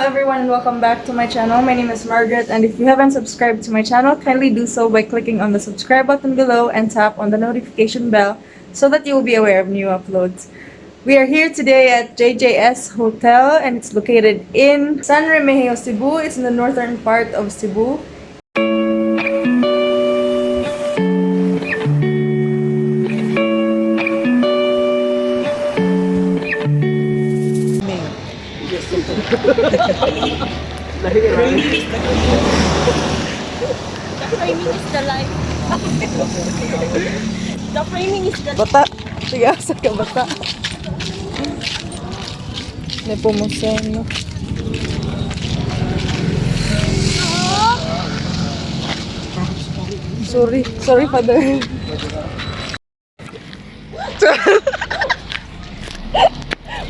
everyone and welcome back to my channel. My name is Margrette, and if you haven't subscribed to my channel, kindly do so by clicking on the subscribe button below and tap on the notification bell so that you will be aware of new uploads. We are here today at JJS Hotel, and it's located in San Remigio, Cebu. It's in the northern part of Cebu. The framing is the life. The framing is the Bata! Sige, asa ka bata? May pumusen, no? Sorry, father.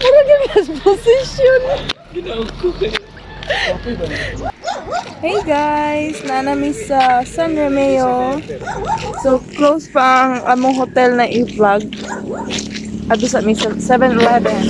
Mura ka position. Hey guys, nanami sa San Remigio. So close pa ang among hotel na i-vlog. Ato sa may 7-Eleven.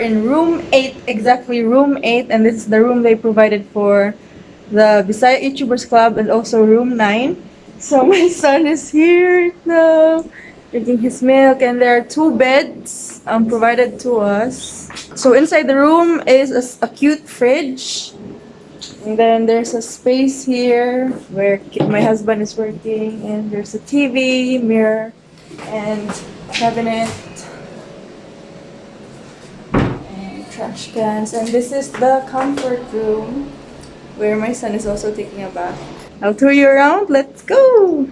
In room 8, exactly room 8, and this is the room they provided for the Bisaya YouTubers Club, and also room 9. So my son is here now drinking his milk, and there are 2 beds provided to us. So inside the room is a cute fridge, and then there's a space here where my husband is working, and there's a TV, mirror, and cabinet, trash cans, and this is the comfort room where my son is also taking a bath. I'll tour you around. Let's go!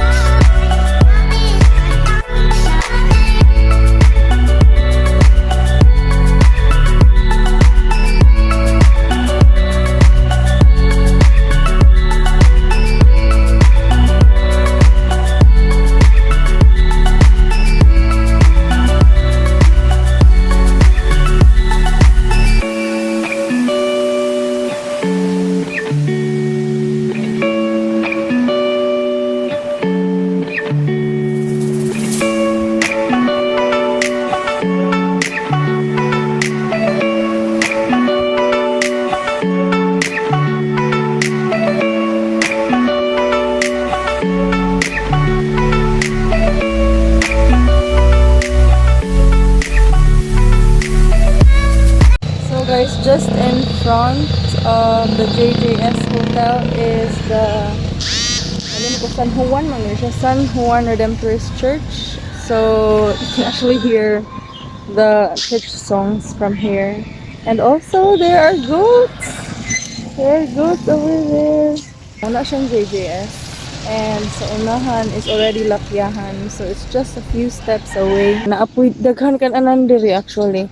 Just in front of the JJS Hotel is the San Juan Redemptorist Church. So you can actually hear the church songs from here. And also there are goats. There are goats over there. Wala siyang JJS. And sa unahan is already Lapyahan. So it's just a few steps away. Naapoy daghan kan anan diri actually.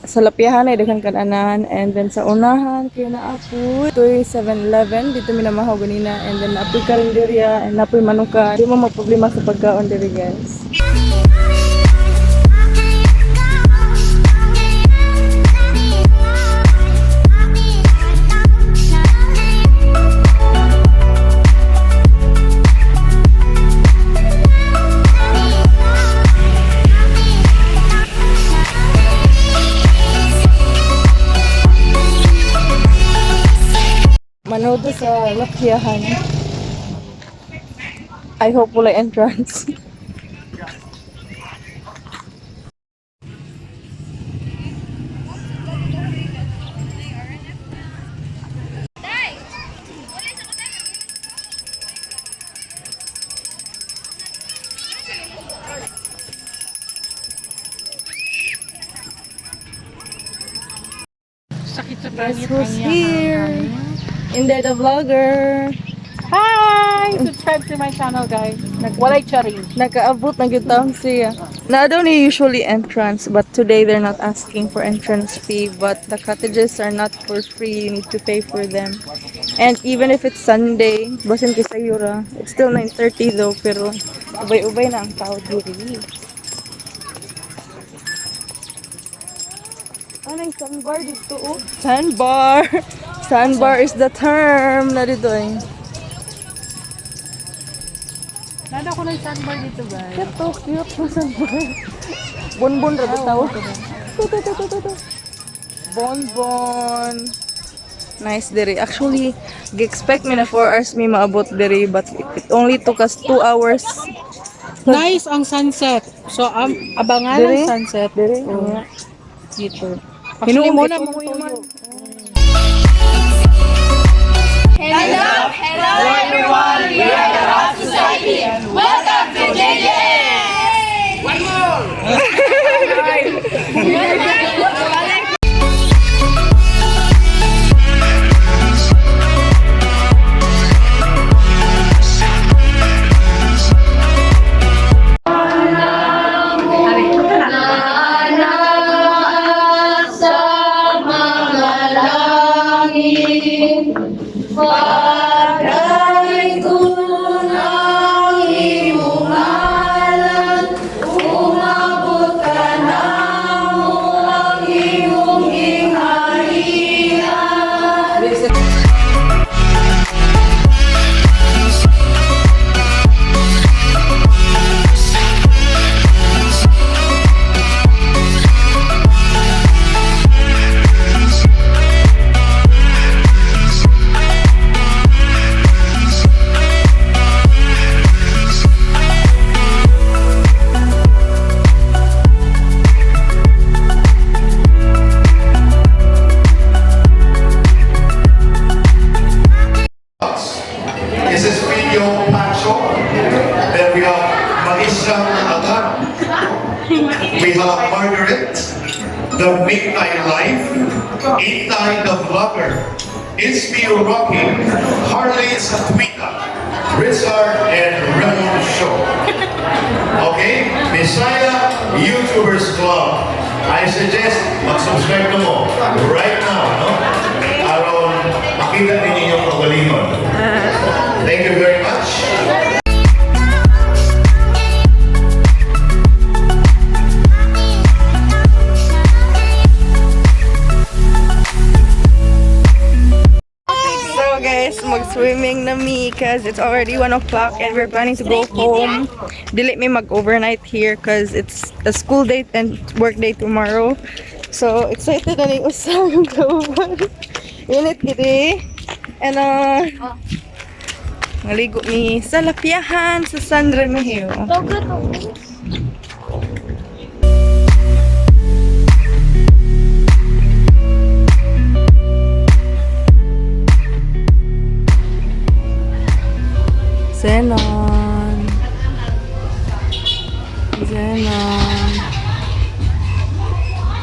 Sa Lapyahan ay daghang kan-anan, and then sa unahan kay naapoy toy 7-Eleven dito minamahaw ganina, and then naapoy karinderya and naapoy manuka. Di mo magproblema sa pagkaon diri guys. Manood sa Lapyahan. I hope wala entrance. Guess who's here? Inday the vlogger. Hi! Subscribe to my channel, guys. Walay charing. Nakaabot na gitang siya. Not only usually entrance, but today they're not asking for entrance fee. But the cottages are not for free. You need to pay for them. And even if it's Sunday, basin kisa yura, it's still 9:30 though. Pero ubay-ubay na ang tao diri. Anong sandbar dito? Oh? Sandbar! Sandbar is the term na dito eh. Nada ko ng sandbar dito, guys. Ito, cute na sandbar. Bonbon ra ba tawag? Ito. Bonbon. Nice diri. Actually, gi-expect me na 4 hours may maabot diri, but it only took us 2 hours. Nice ang sunset. So, abangan Diri? ang sunset. Diri. Oh. Dito. Actually, Hinuog muna ito mong mo yun. tuyo. Hello everyone, we are the Rock Society. Welcome to JJS! One more! This is video Pacho. Then we have Marisang Agar. We have Margrette, the Midnight Life, Intay the Vlogger, It's Me Rocking, Harley Satwika, Rizard, and Remigio. Okay? Bisaya YouTubers Club. I suggest mag-subscribe na mo right now, no? Aron makita din inyong kagalingon. Thank you very much. So guys, mag-swimming na me because it's already 1 o'clock and we're planning to go home. Dili me mag-overnight here because it's a school day and work day tomorrow. So excited na ni usap yung kauban. Init gidi. And maligo mi sa lapiahan sa San Remigio. Zenon.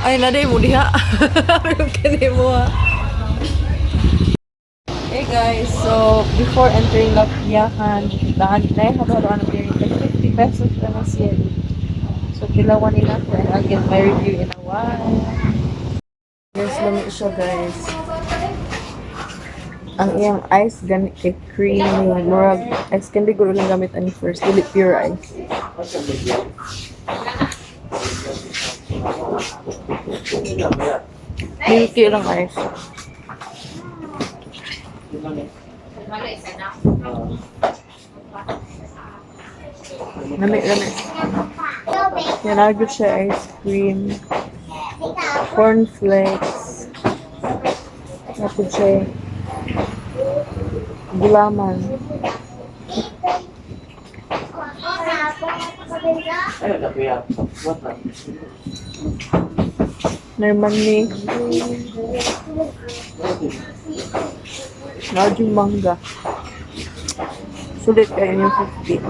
Ay, naday mo diha. Ano kani mo ha? Hey guys, so before entering the piyahan, dahan na yung habaruan ng beer, like 50 pesos na na siya. So kilawan nila ko and I'll get my review in a while. Here's lami siya guys. Ang iyang ice gani kay creamy, murag ice candy guro lang gamit ani first, dili pure ice. Milky lang ice. Lami. Yan, agad siya ice cream. Cornflakes. Agad siya gulaman. Naman ni Raju mangga. Sulit kayo yung 50.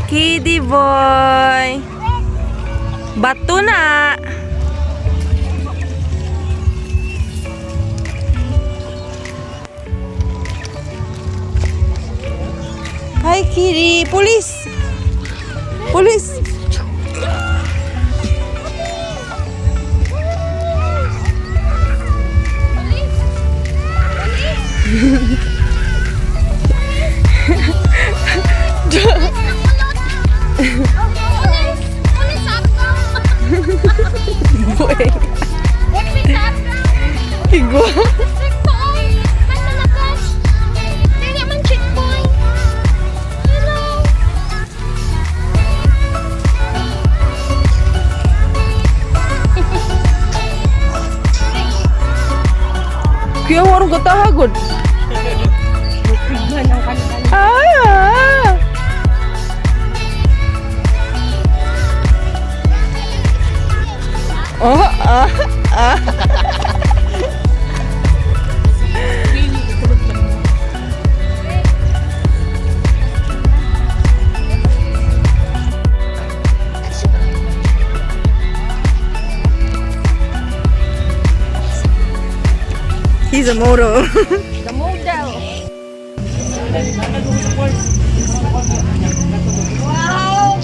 Kiddy boy! Bato na! Hi, kitty. Police! Police! Boy. Higwa. Kaya warung katahagod. Ah! Oh, ah, ah. He's a model. The model. Wow!